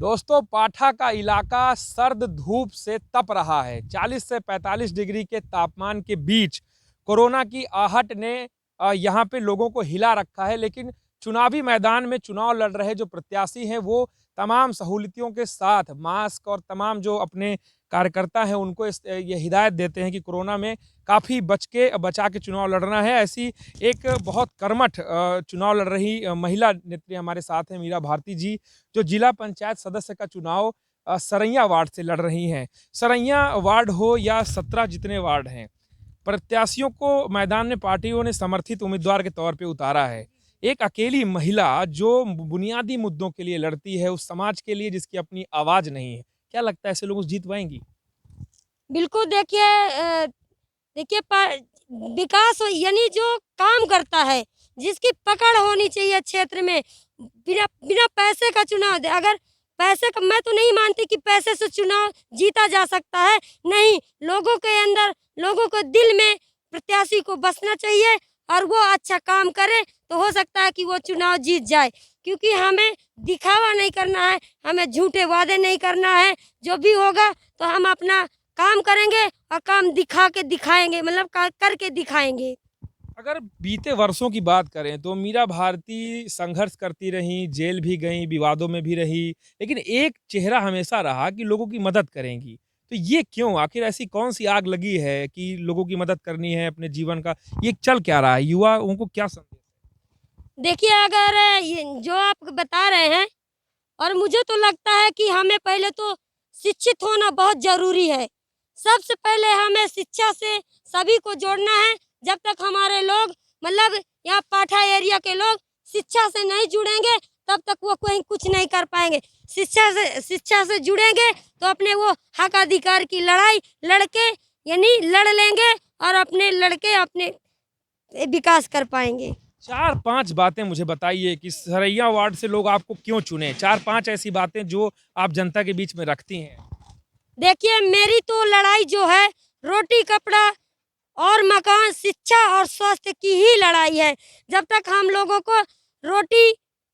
दोस्तों, पाठा का इलाका सर्द धूप से तप रहा है। 40 से 45 डिग्री के तापमान के बीच कोरोना की आहट ने यहाँ पे लोगों को हिला रखा है। लेकिन चुनावी मैदान में चुनाव लड़ रहे जो प्रत्याशी हैं, वो तमाम सहूलियतों के साथ मास्क और तमाम जो अपने कार्यकर्ता हैं उनको ये हिदायत देते हैं कि कोरोना में काफ़ी बचा के चुनाव लड़ना है। ऐसी एक बहुत कर्मठ चुनाव लड़ रही महिला नेत्री हमारे साथ हैं, मीरा भारती जी, जो जिला पंचायत सदस्य का चुनाव सरैया वार्ड से लड़ रही हैं। सरैया वार्ड हो या 17 जितने वार्ड हैं, प्रत्याशियों को मैदान में पार्टियों ने समर्थित उम्मीदवार के तौर पे उतारा है। एक अकेली महिला जो बुनियादी मुद्दों के लिए लड़ती है, उस समाज के लिए जिसकी अपनी आवाज़ नहीं है, क्या लगता है ऐसे लोग जीत पाएंगी? बिल्कुल देखिए विकास यानी जो काम करता है, जिसकी पकड़ होनी चाहिए क्षेत्र में, बिना बिना पैसे का चुनाव दे। अगर पैसे का, मैं तो नहीं मानती कि पैसे से चुनाव जीता जा सकता है। नहीं, लोगों के अंदर, लोगों को दिल में प्रत्याशी को बसना चाहिए और वो अच्छा काम करे तो हो सकता है कि वो चुनाव जीत जाए। क्योंकि हमें दिखावा नहीं करना है, हमें झूठे वादे नहीं करना है। जो भी होगा तो हम अपना काम करेंगे और काम दिखा के दिखाएंगे, मतलब करके दिखाएंगे। अगर बीते वर्षों की बात करें तो मीरा भारती संघर्ष करती रहीं, जेल भी गईं, विवादों में भी रही, लेकिन एक चेहरा हमेशा रहा कि लोगों की मदद करेंगी। तो ये क्यों? आखिर ऐसी कौन-सी आग लगी है कि लोगों की मदद करनी है अपने जीवन का? ये चल क्या रहा है? युवाओं को क्या संदेश? देखिए, अगर ये जो आप बता रहे हैं, और मुझे तो लगता है कि हमें पहले तो शिक्षित होना बहुत ज़रूरी है। सबसे पहले हमें शिक्षा से सभी को जोड़ना है। जब तक हमारे लोग, मतलब यहाँ पाठा एरिया के लोग शिक्षा से नहीं जुड़ेंगे, तब तक वो कहीं कुछ नहीं कर पाएंगे। शिक्षा से जुड़ेंगे तो अपने वो हक अधिकार की लड़ाई लड़के यानी लड़ लेंगे और अपने लड़के अपने विकास कर पाएंगे। 4-5 बातें मुझे बताइए कि सरैया वार्ड से लोग आपको क्यों चुने? 4-5 ऐसी बातें जो आप जनता के बीच में रखती हैं। देखिए, मेरी तो लड़ाई जो है रोटी कपड़ा और मकान, शिक्षा और स्वास्थ्य की ही लड़ाई है। जब तक हम लोगों को रोटी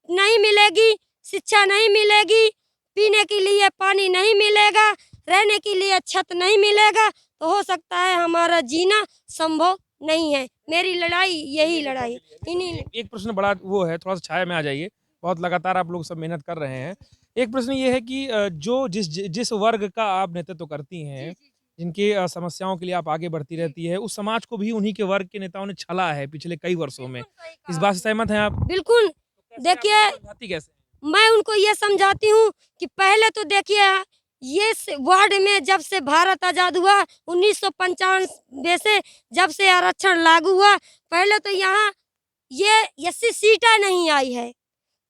नहीं मिलेगी, शिक्षा नहीं मिलेगी, पीने के लिए पानी नहीं मिलेगा, रहने के लिए छत नहीं मिलेगा, तो हो सकता है हमारा जीना संभव नहीं है। मेरी लड़ाई यही लड़ाई इन्हीं। एक प्रश्न बड़ा वो है, थोड़ा-सा छाया में आ जाइए। बहुत लगातार आप लोग सब मेहनत कर रहे हैं। एक प्रश्न ये है कि जो जिस वर्ग का आप नेतृत्व करती हैं, जिनकी समस्याओं के लिए आप आगे बढ़ती रहती है, उस समाज को भी उन्हीं के वर्ग के नेताओं ने छला है पिछले कई वर्षों में। बिल्कुल सही इस कहा बात से आपने। सहमत हैं आप? बिल्कुल। कैसे आप देखिए, उनको समझाती कैसे हैं? मैं उनको ये समझाती हूँ कि पहले तो देखिए, वार्ड में जब से भारत आज़ाद हुआ 1995 से, जब से आरक्षण लागू हुआ, पहले तो यहाँ ये एससी सीटें नहीं आई है।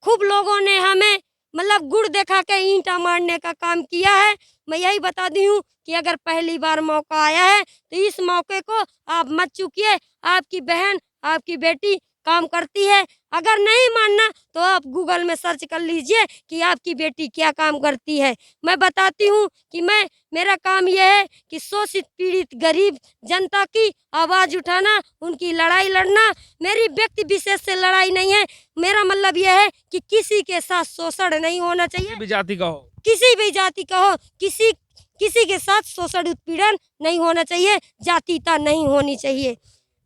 खूब लोगों ने हमें, मतलब गुड़ दिखा के ईंटा मारने का काम किया है। मैं यही बताती हूँ कि अगर पहली बार मौका आया है तो इस मौके को आप मत चूकिए। आपकी बहन, आपकी बेटी काम करती है। अगर नहीं मानना तो आप गूगल में सर्च कर लीजिए कि आपकी बेटी क्या काम करती है। मैं बताती हूँ कि मेरा काम यह है कि शोषित पीड़ित गरीब जनता की आवाज़ उठाना, उनकी लड़ाई लड़ना। मेरी व्यक्ति विशेष से लड़ाई नहीं है। मेरा मतलब यह है कि किसी के साथ शोषण नहीं होना किसी चाहिए। भी जाति का हो। किसी भी जाति का हो, किसी के साथ शोषण उत्पीड़न नहीं होना चाहिए। जातीयता नहीं होनी चाहिए।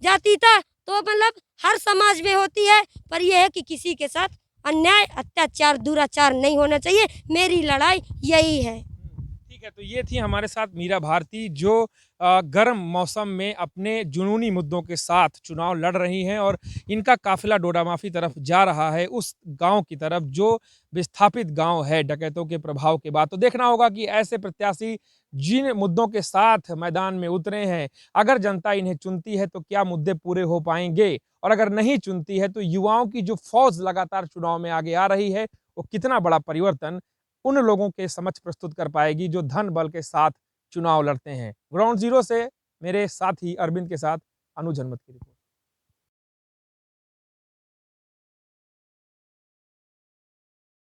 जातीयता तो मतलब हर समाज में होती है, पर यह है कि किसी के साथ अन्याय, अत्याचार, दुराचार नहीं होना चाहिए। मेरी लड़ाई यही है। ठीक है, तो ये थी हमारे साथ मीरा भारती, जो गर्म मौसम में अपने जुनूनी मुद्दों के साथ चुनाव लड़ रही हैं और इनका काफिला डोडामाफी तरफ जा रहा है, उस गांव की तरफ जो विस्थापित गांव है डकैतों के प्रभाव के बाद। तो देखना होगा कि ऐसे प्रत्याशी जिन मुद्दों के साथ मैदान में उतरे हैं, अगर जनता इन्हें चुनती है तो क्या मुद्दे पूरे हो पाएंगे, और अगर नहीं चुनती है तो युवाओं की जो फौज लगातार चुनाव में आगे आ रही है, वो कितना बड़ा परिवर्तन उन लोगों के समक्ष प्रस्तुत कर पाएगी जो धन बल के साथ चुनाव लड़ते हैं। ग्राउंड ज़ीरो से मेरे साथी अरविंद के साथ अनुज हनमत की रिपोर्ट।